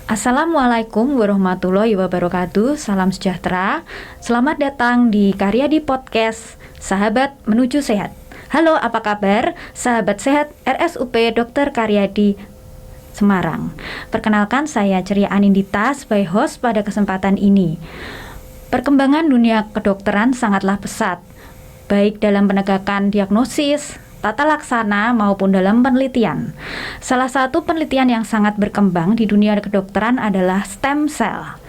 Assalamualaikum warahmatullahi wabarakatuh. Salam sejahtera. Selamat datang di Karyadi Podcast Sahabat Menuju Sehat. Halo, apa kabar? Sahabat sehat RSUP Dr. Karyadi Semarang. Perkenalkan, saya Ceria Anindita sebagai host pada kesempatan ini. Perkembangan dunia kedokteran sangatlah pesat, baik dalam penegakan diagnosis, tata laksana maupun dalam penelitian. Salah satu penelitian yang sangat berkembang di dunia kedokteran adalah stem cell.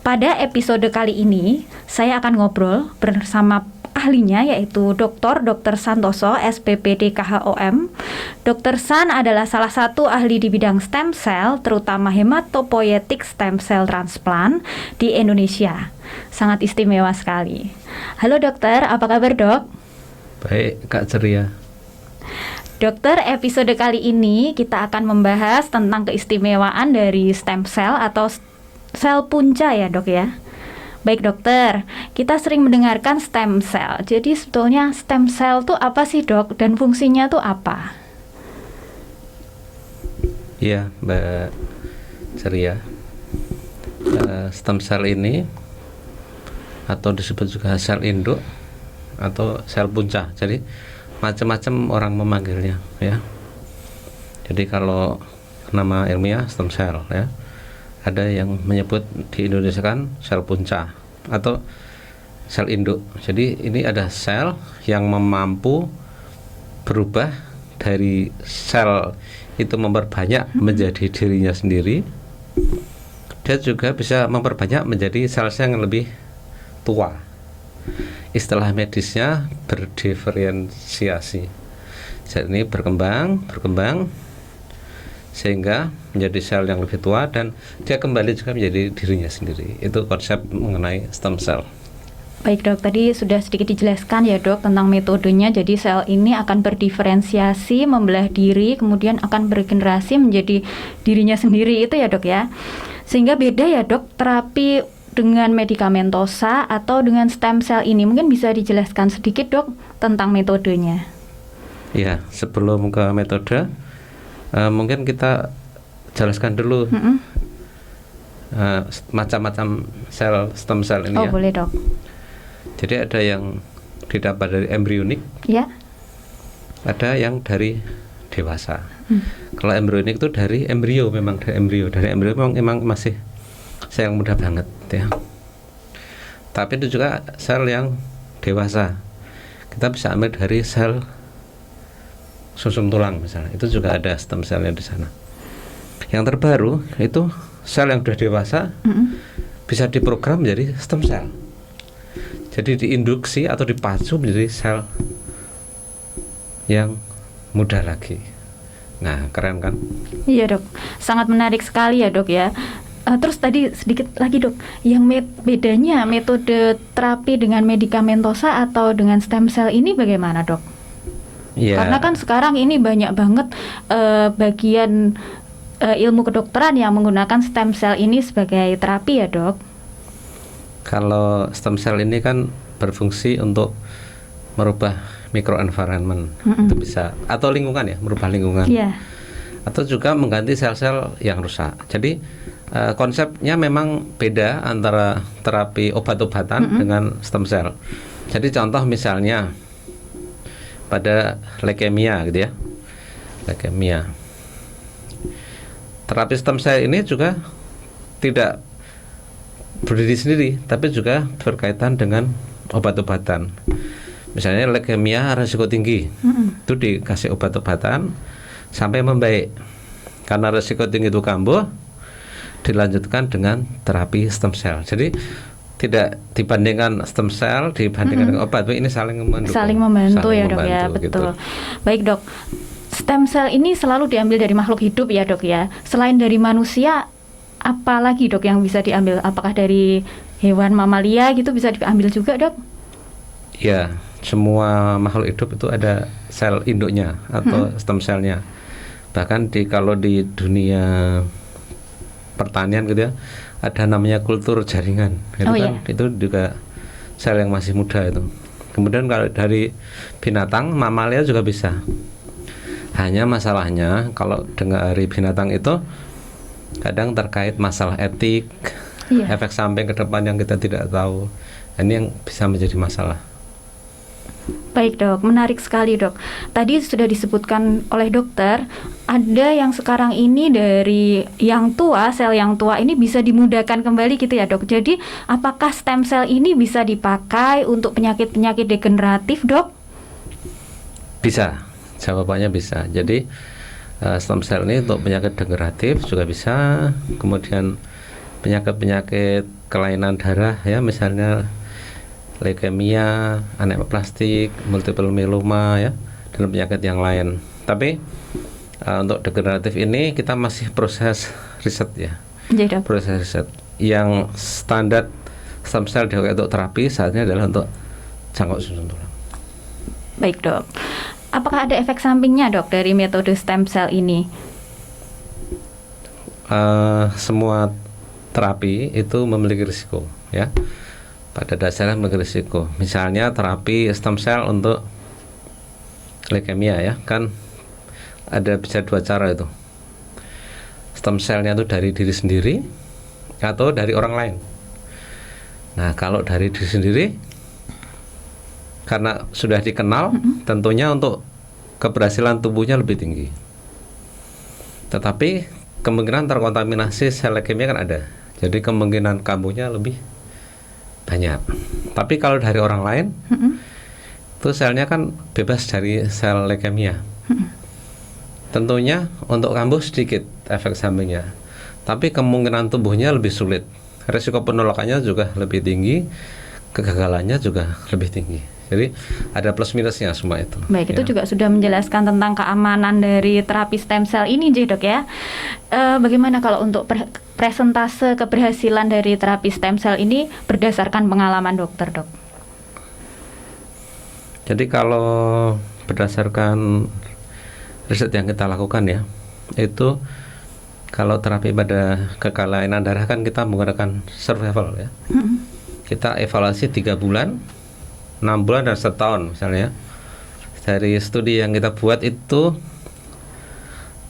Pada episode kali ini, saya akan ngobrol bersama ahlinya, yaitu Dr. Santoso, SPPD KHOM. Dr. San adalah salah satu ahli di bidang stem cell, terutama hematopoietic stem cell transplant di Indonesia. Sangat istimewa sekali. Halo dokter, apa kabar dok? Baik Kak Ceria. Dokter, episode kali ini kita akan membahas tentang keistimewaan dari stem cell atau sel punca ya dok ya. Baik dokter, kita sering mendengarkan stem cell. Jadi sebetulnya stem cell itu apa sih dok, dan fungsinya itu apa? Iya Mbak Ceria, stem cell ini atau disebut juga sel induk atau sel punca. Jadi macam-macam orang memanggilnya ya. Jadi kalau nama ilmiah stem cell ya. Ada yang menyebut di Indonesia kan sel punca atau sel induk. Jadi ini ada sel yang mampu berubah dari sel itu memperbanyak menjadi dirinya sendiri. Dia juga bisa memperbanyak menjadi sel-sel yang lebih tua. Istilah medisnya berdiferensiasi. Jadi ini berkembang sehingga menjadi sel yang lebih tua dan dia kembali juga menjadi dirinya sendiri. Itu konsep mengenai stem cell. Baik dok, tadi sudah sedikit dijelaskan ya dok tentang metodenya. Jadi sel ini akan berdiferensiasi, membelah diri, kemudian akan beregenerasi menjadi dirinya sendiri, itu ya dok ya. Sehingga beda ya dok terapi dengan medikamentosa atau dengan stem cell ini. Mungkin bisa dijelaskan sedikit dok tentang metodenya. Ya, sebelum ke metode, mungkin kita jelaskan dulu macam-macam sel stem cell ini. Oh boleh dok. Jadi ada yang didapat dari embrionik, ya. Ada yang dari dewasa. Kalau embrionik itu dari embrio, memang dari embrio memang masih sel yang muda banget ya. Tapi itu juga sel yang dewasa. Kita bisa ambil dari sel sumsum tulang misalnya. Itu juga ada stem cellnya di sana. Yang terbaru itu sel yang sudah dewasa bisa diprogram menjadi stem cell. Jadi diinduksi atau dipacu menjadi sel yang muda lagi. Nah, keren kan? Iya dok, sangat menarik sekali ya dok ya. Terus tadi sedikit lagi dok, yang bedanya metode terapi dengan medikamentosa atau dengan stem cell ini bagaimana dok? Ya. Karena kan sekarang ini banyak banget bagian ilmu kedokteran yang menggunakan stem cell ini sebagai terapi ya dok. Kalau stem cell ini kan berfungsi untuk merubah microenvironment, itu bisa, atau lingkungan ya, merubah lingkungan. Yeah. Atau juga mengganti sel-sel yang rusak. Jadi konsepnya memang beda antara terapi obat-obatan dengan stem cell. Jadi contoh misalnya pada leukemia gitu ya. Leukemia. Terapi stem cell ini juga tidak berdiri sendiri, tapi juga berkaitan dengan obat-obatan. Misalnya leukemia risiko tinggi, itu dikasih obat-obatan sampai membaik. Karena risiko tinggi itu kambuh, dilanjutkan dengan terapi stem cell. Jadi tidak dibandingkan stem cell dibandingkan dengan obat, ini saling membantu. Saling membantu ya dok ya, betul. Gitu. Baik dok, stem cell ini selalu diambil dari makhluk hidup ya dok ya. Selain dari manusia, apa lagi dok yang bisa diambil? Apakah dari hewan mamalia gitu bisa diambil juga dok? Ya, semua makhluk hidup itu ada sel induknya atau stem cellnya. Bahkan kalau di dunia pertanian gitu ya, ada namanya kultur jaringan. Itu juga sel yang masih muda itu. Kemudian kalau dari binatang, mamalia juga bisa. Hanya masalahnya kalau dari binatang itu Kadang terkait masalah etik, Iya. efek samping ke depan yang kita tidak tahu. Ini yang bisa menjadi masalah. Baik dok, menarik sekali dok. Tadi sudah disebutkan oleh dokter, ada yang sekarang ini dari yang tua, sel yang tua ini bisa dimudahkan kembali gitu ya dok. Jadi apakah stem cell ini bisa dipakai untuk penyakit-penyakit degeneratif dok? Bisa, jawabannya bisa. Jadi stem cell ini untuk penyakit degeneratif juga bisa. Kemudian penyakit-penyakit kelainan darah ya, misalnya leukemia, anemoplastik, multiple myeloma ya, dan penyakit yang lain. Tapi untuk degeneratif ini kita masih proses riset ya. Jadi dok. Proses riset. Yang standar stem cell dipakai untuk terapi saatnya adalah untuk cangkok susun tulang. Baik dok. Apakah ada efek sampingnya dok dari metode stem cell ini? Semua terapi itu memiliki risiko ya. Pada dasarnya memiliki risiko. Misalnya terapi stem cell untuk leukemia ya, kan ada bisa dua cara itu. Stem cellnya itu dari diri sendiri atau dari orang lain. Nah, kalau dari diri sendiri, karena sudah dikenal, tentunya untuk keberhasilan tubuhnya lebih tinggi. Tetapi kemungkinan terkontaminasi sel leukemia kan ada. Jadi kemungkinan kambuhnya lebih banyak. Tapi kalau dari orang lain, itu selnya kan bebas dari sel leukemia. Tentunya untuk kambuh sedikit efek sampingnya, tapi kemungkinan tubuhnya lebih sulit. Risiko penolakannya juga lebih tinggi, kegagalannya juga lebih tinggi. Jadi ada plus minusnya semua itu. Baik, itu juga sudah menjelaskan tentang keamanan dari terapi stem cell ini, dok ya. Bagaimana kalau untuk presentase keberhasilan dari terapi stem cell ini berdasarkan pengalaman dokter, dok? Jadi kalau berdasarkan riset yang kita lakukan ya, itu kalau terapi pada kekelainan darah kan kita menggunakan survival ya. Kita evaluasi 3 bulan, 6 bulan dan setahun misalnya. Dari studi yang kita buat itu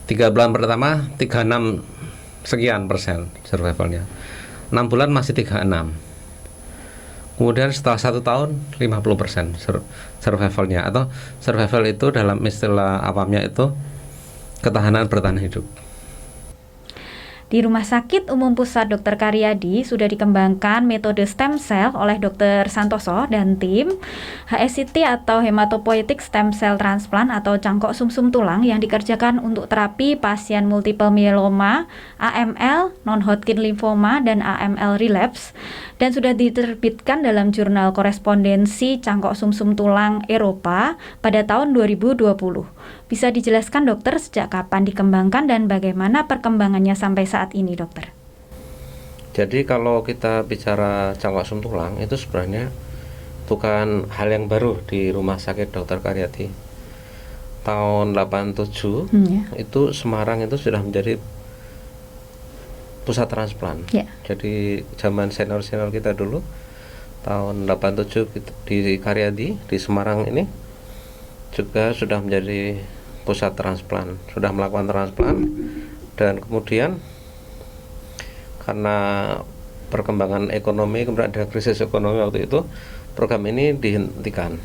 3 bulan pertama 36 sekian persen survivalnya, 6 bulan masih 36. Kemudian setelah 1 tahun 50% survivalnya, atau survival itu dalam istilah awamnya itu ketahanan bertahan hidup. Di Rumah Sakit Umum Pusat Dr. Karyadi sudah dikembangkan metode stem cell oleh Dr. Santoso dan tim HSCT atau hematopoietic stem cell transplant atau cangkok sumsum tulang yang dikerjakan untuk terapi pasien multiple myeloma, AML, non-Hodgkin lymphoma, dan AML relapse, dan sudah diterbitkan dalam jurnal korespondensi cangkok sumsum tulang Eropa pada tahun 2020. Bisa dijelaskan dokter sejak kapan dikembangkan dan bagaimana perkembangannya sampai saat ini, dokter? Jadi kalau kita bicara cangkok sumsum tulang itu sebenarnya bukan hal yang baru di Rumah Sakit Dr. Karyadi. Tahun 87 itu Semarang itu sudah menjadi pusat transplant. Jadi zaman senior-senior kita dulu tahun 87 di Karyadi di Semarang ini juga sudah menjadi pusat transplant, sudah melakukan transplant, dan kemudian karena perkembangan ekonomi, kemudian ada krisis ekonomi waktu itu, program ini dihentikan.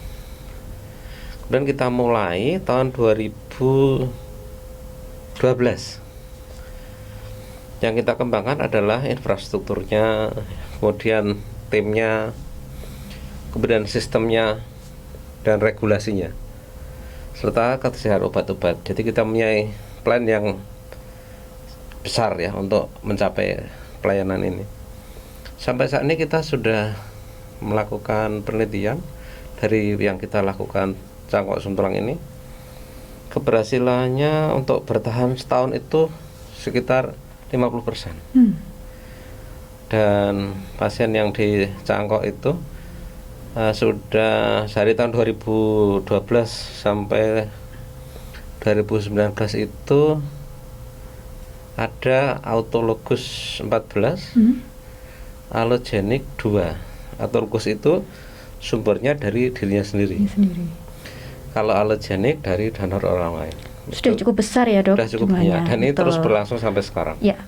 Kemudian kita mulai tahun 2012. Yang kita kembangkan adalah infrastrukturnya, kemudian timnya, kemudian sistemnya dan regulasinya, serta ketersediaan obat-obat. Jadi kita mempunyai plan yang besar ya untuk mencapai pelayanan ini. Sampai saat ini kita sudah melakukan penelitian dari yang kita lakukan cangkok sumsum tulang ini. Keberhasilannya untuk bertahan setahun itu sekitar 50%. Dan pasien yang dicangkok itu sudah dari tahun 2012 sampai 2019 itu ada autologus 14, allogenik 2. Autologus itu sumbernya dari dirinya sendiri. Kalau allogenik dari donor orang lain. Sudah cukup besar ya, dok? Sudah cukup banyak, dan ini terus berlangsung sampai sekarang. Ya.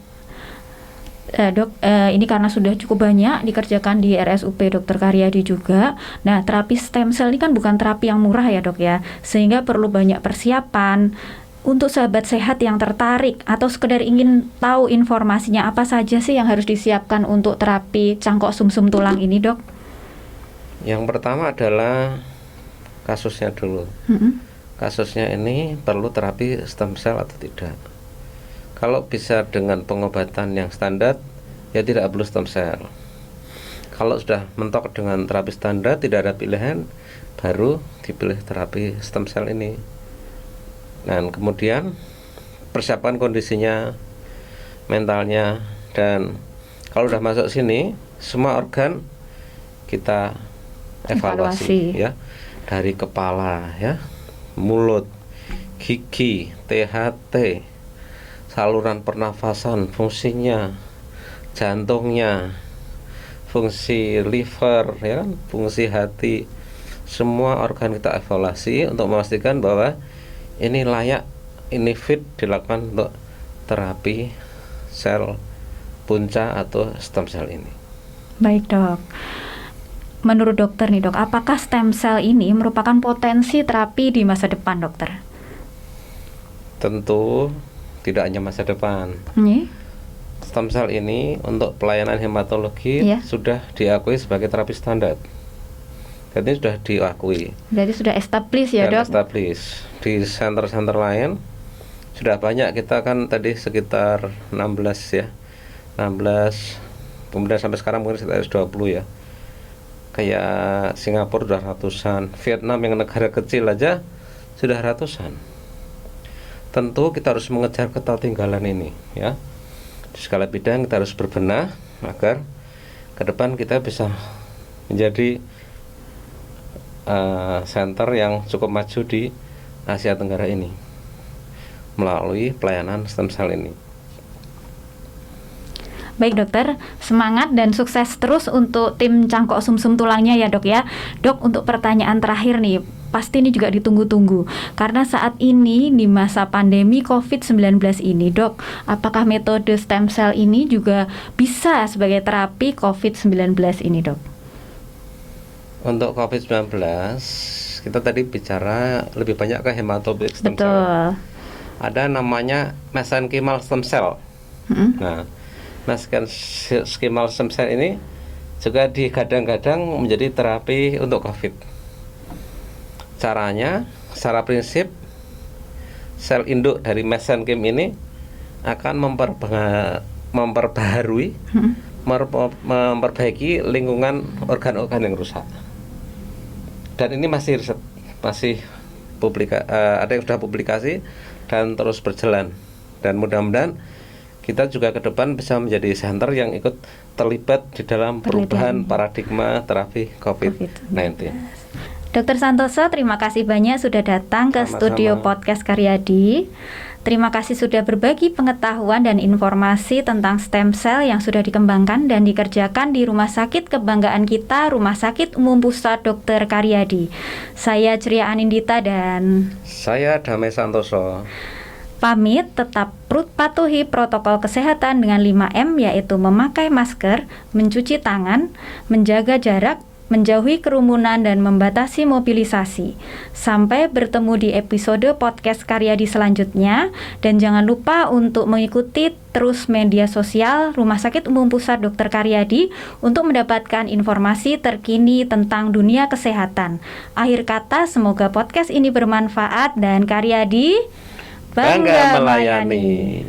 Dok, ini karena sudah cukup banyak dikerjakan di RSUP Dr. Karyadi juga. Nah, terapi stem cell ini kan bukan terapi yang murah ya dok ya, sehingga perlu banyak persiapan. Untuk sahabat sehat yang tertarik atau sekedar ingin tahu informasinya, apa saja sih yang harus disiapkan untuk terapi cangkok sumsum tulang ini dok? Yang pertama adalah kasusnya dulu. Kasusnya ini perlu terapi stem cell atau tidak. Kalau bisa dengan pengobatan yang standar, ya tidak perlu stem cell. Kalau sudah mentok dengan terapi standar, tidak ada pilihan, baru dipilih terapi stem cell ini. Dan kemudian persiapan kondisinya, mentalnya, dan kalau udah masuk sini, semua organ kita evaluasi. Ya, dari kepala, ya, mulut, gigi, THT, saluran pernafasan, fungsinya, jantungnya, fungsi liver, ya, fungsi hati, semua organ kita evaluasi untuk memastikan bahwa ini layak, ini fit dilakukan untuk terapi sel punca atau stem cell ini. Baik dok. Menurut dokter nih dok, apakah stem cell ini merupakan potensi terapi di masa depan dokter? Tentu tidak hanya masa depan. Stem cell ini untuk pelayanan hematologi sudah diakui sebagai terapi standar. Jadi sudah diakui. Berarti sudah established ya dok? Established. Di center-center lain sudah banyak, kita kan tadi sekitar 16 ya. 16, kemudian sampai sekarang mungkin sekitar 20 ya. Kayak Singapura sudah ratusan, Vietnam yang negara kecil aja sudah ratusan. Tentu kita harus mengejar ketertinggalan ini ya. Di segala bidang kita harus berbenah agar ke depan kita bisa menjadi center yang cukup maju di Asia Tenggara ini melalui pelayanan stem cell ini. Baik dokter, semangat dan sukses terus untuk tim cangkok sumsum tulangnya ya dok ya. Dok, untuk pertanyaan terakhir nih, pasti ini juga ditunggu-tunggu karena saat ini di masa pandemi COVID-19 ini dok, apakah metode stem cell ini juga bisa sebagai terapi COVID-19 ini dok? Untuk COVID-19 kita tadi bicara lebih banyak ke hematopoietic stem cell. Betul. Ada namanya mesenchymal stem cell. Nah, mesenchymal stem cell ini juga digadang-gadang menjadi terapi untuk COVID. Caranya, secara prinsip, sel induk dari mesenchym ini akan memperbaharui, memperbaiki lingkungan organ-organ yang rusak. Dan ini masih riset, masih ada yang sudah publikasi dan terus berjalan. Dan mudah-mudahan kita juga ke depan bisa menjadi center yang ikut terlibat di dalam perubahan paradigma terapi COVID-19. Dr. Santoso, terima kasih banyak sudah datang ke studio podcast Karyadi. Terima kasih sudah berbagi pengetahuan dan informasi tentang stem cell yang sudah dikembangkan dan dikerjakan di Rumah Sakit Kebanggaan Kita, Rumah Sakit Umum Pusat Dr. Karyadi. Saya Ceria Anindita dan saya Damai Santoso. Pamit, tetap patuhi protokol kesehatan dengan 5M, yaitu memakai masker, mencuci tangan, menjaga jarak, menjauhi kerumunan, dan membatasi mobilisasi. Sampai bertemu di episode podcast Karyadi selanjutnya, dan jangan lupa untuk mengikuti terus media sosial Rumah Sakit Umum Pusat Dr. Karyadi untuk mendapatkan informasi terkini tentang dunia kesehatan. Akhir kata, semoga podcast ini bermanfaat dan Karyadi bangga melayani.